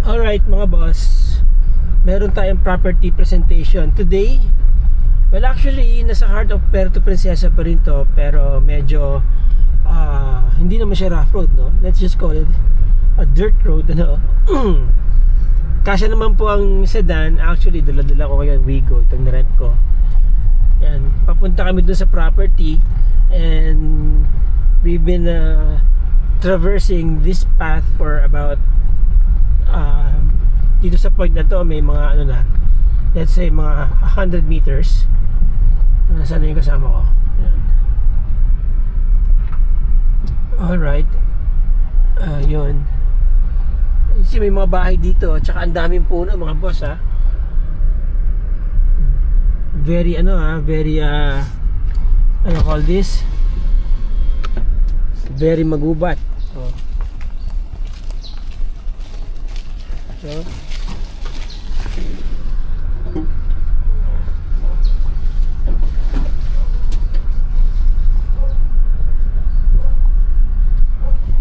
Alright mga boss, meron tayong property presentation today. Well actually, nasa heart of Puerto Princesa pa rin to, pero medyo hindi naman siya rough road, no? Let's just call it a dirt road, ano? Kasya naman po ang sedan. Actually, dala-dala ko ngayon Wigo, itong nirent ko. Yan, papunta kami dun sa property. And we've been traversing this path for about dito sa point na to may mga ano na, let's say mga 100 meters. Nasaan na yung kasama ko? Yan. Alright, yun. Kasi may mga bahay dito, tsaka ang daming puno mga boss, ha. Very very ano call this, very magubat. So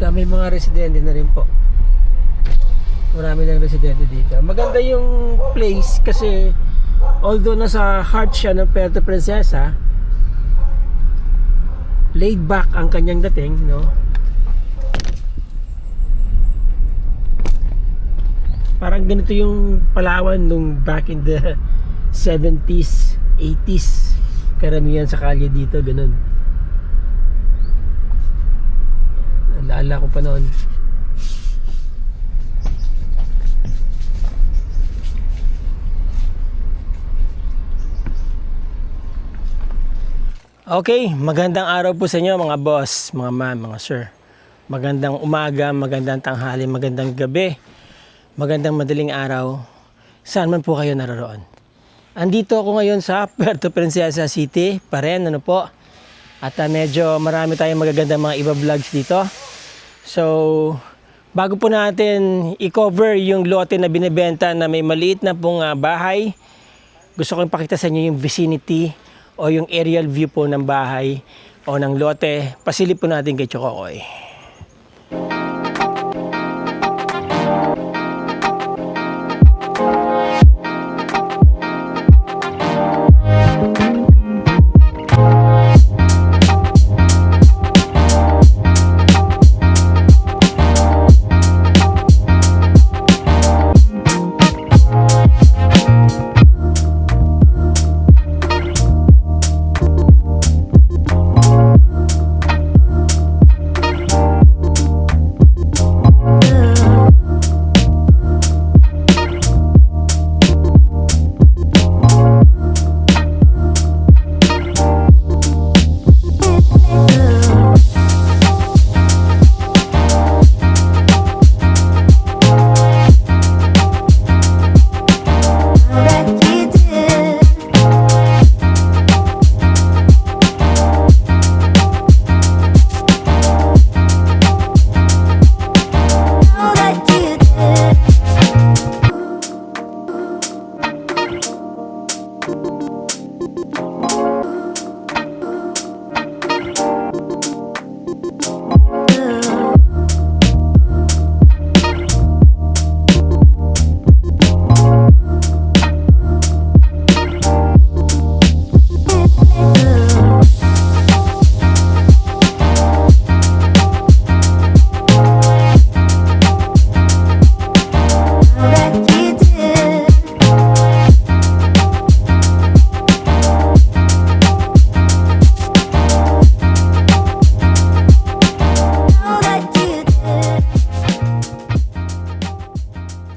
may mga residente na rin po. Marami ng residente dito. Maganda yung place kasi although nasa heart siya ng Puerto Princesa, laid back ang kanyang dating, no? Parang ganito yung Palawan nung back in the 70s, 80s. Karamihan sa kalye dito, ganun. Naalala ko pa noon. Okay, magandang araw po sa inyo mga boss, mga ma'am, mga sir. Magandang umaga, magandang tanghali, magandang gabi, magandang madaling araw. Saan man po kayo naroon. Andito ako ngayon sa Puerto Princesa City pa rin, ano po. At medyo marami tayong magagandang mga iba vlogs dito. So, bago po natin i-cover yung lote na binibenta na may maliit na pong bahay, gusto ko ipakita sa inyo yung vicinity o yung aerial view po ng bahay o ng lote. Pasilip po natin kay Chokokoy.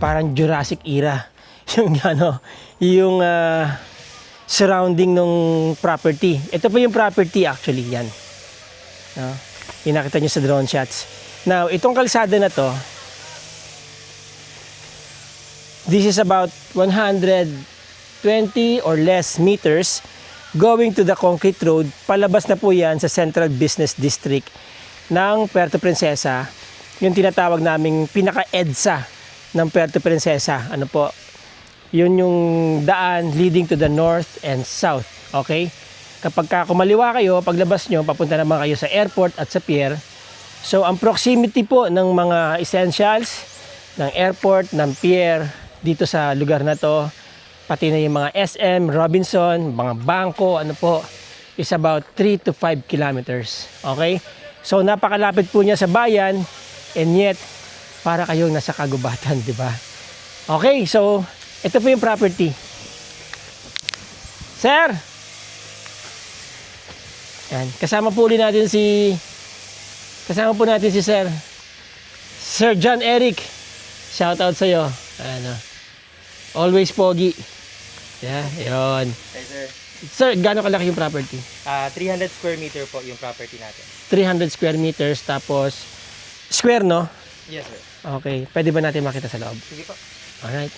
Parang Jurassic era yung yung surrounding ng property. Ito po yung property actually, yan. Yung nakita nyo sa drone shots. Now, itong kalsada na to, this is about 120 or less meters going to the concrete road. Palabas na po yan sa Central Business District ng Puerto Princesa, yung tinatawag naming pinaka-EDSA ng Puerto Princesa. Ano po? Yun yung daan leading to the north and south. Okay? Kapag kumaliwa kayo, paglabas nyo, papunta naman kayo sa airport at sa pier. So, ang proximity po ng mga essentials, ng airport, ng pier, dito sa lugar na to. Pati na yung mga SM, Robinson, mga bangko, ano po, is about 3 to 5 kilometers. Okay? So, napakalapit po niya sa bayan, and yet, para kayong nasa kagubatan, di ba? Okay, so, ito po yung property. Sir! Yan, kasama po natin si Sir. Sir John Eric. Shout out sa iyo. Ano. Always pogi. Yeah, 'yon. Hey, sir. Sir, gaano kalaki yung property? 300 square meter po yung property natin. 300 square meters tapos square, no? Yes, sir. Okay, pwede ba natin makita sa loob? Sige po. Alright.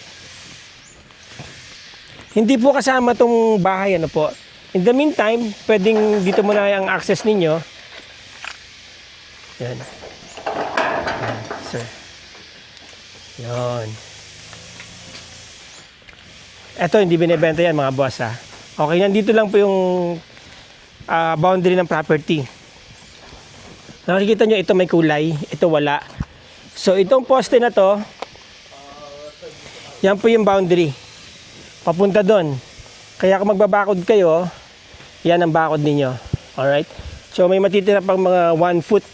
Hindi po kasama tong bahay, ano po. In the meantime, pwedeng dito muna ang access ninyo. Yan. Yan, sir. Yan. Ito, hindi binibenta yan, mga boss, ha. Okay, nandito lang po yung boundary ng property. Nakikita nyo, ito may kulay, ito wala. So, itong poste na to, yan po yung boundary. Papunta doon. Kaya kung magbabakod kayo, yan ang bakod ninyo. Alright? So, may matitira pang mga 1 foot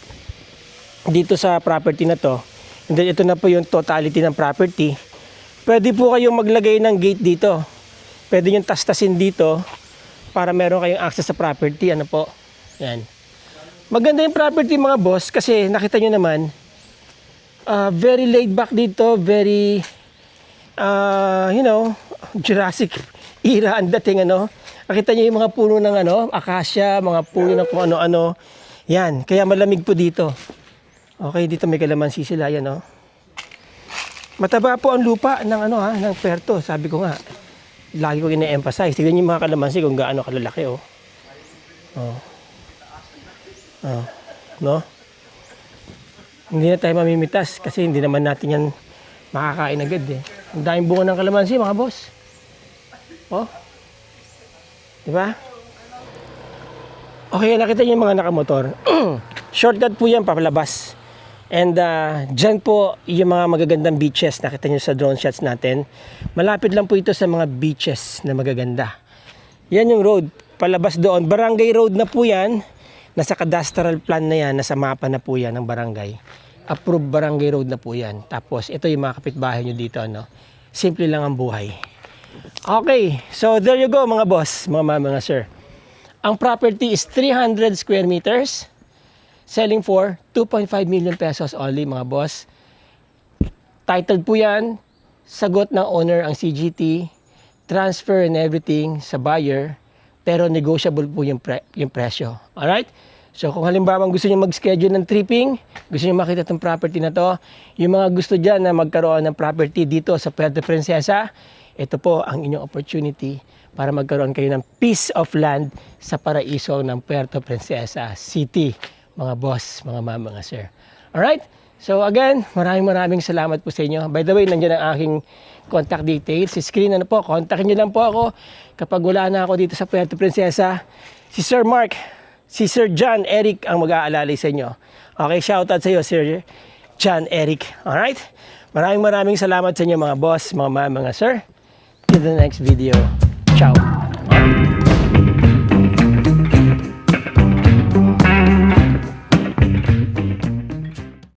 dito sa property na to. And then, ito na po yung totality ng property. Pwede po kayong maglagay ng gate dito. Pwede nyo tastasin dito para meron kayong access sa property. Ano po? Yan. Maganda yung property, mga boss, kasi nakita nyo naman, very laid back dito, very, Jurassic era ang dating, ano. Nakita nyo yung mga puno ng acacia, mga puno ng kung ano-ano. Yan, kaya malamig po dito. Okay, dito may kalamansi sila, yan, no. Mataba po ang lupa ng ng Puerto, sabi ko nga. Lagi ko ina-emphasize. Tignan niyo yung mga kalamansi kung gaano kalalaki, oh. Oh. Oh. No? Hindi na tayo mamimitas kasi hindi naman natin yan makakain agad, eh. Ang daming bunga ng kalamansi, mga boss. Oh. Di ba? Okay, nakita niyo yung mga nakamotor. Shortcut po yan papalabas. And dyan po yung mga magagandang beaches. Nakita nyo sa drone shots natin. Malapit lang po ito sa mga beaches na magaganda. Yan yung road. Palabas doon. Barangay road na po yan. Nasa cadastral plan na yan. Nasa mapa na po yan ng barangay. Approved barangay road na po yan. Tapos ito yung mga kapitbahay nyo dito. Ano? Simple lang ang buhay. Okay. So there you go, mga boss. Mga sir. Ang property is 300 square meters. Selling for 2.5 million pesos only, mga boss. Titled po yan. Sagot ng owner ang CGT. Transfer and everything sa buyer. Pero negotiable po yung presyo. Alright? So kung halimbawa gusto niyo mag-schedule ng tripping, gusto niyo makita itong property na to, yung mga gusto dyan na magkaroon ng property dito sa Puerto Princesa, ito po ang inyong opportunity para magkaroon kayo ng piece of land sa paraiso ng Puerto Princesa City. Mga boss, mga sir. Alright? So again, maraming salamat po sa inyo. By the way, nandiyan ang aking contact details. Si screen, kontakin nyo lang po ako kapag wala na ako dito sa Puerto Princesa. Si Sir Mark, si Sir John Eric ang mag-aalalay sa inyo. Okay, shoutout sa iyo, Sir John Eric. Alright? Maraming salamat sa inyo, mga boss, mga sir. Till the next video. Ciao.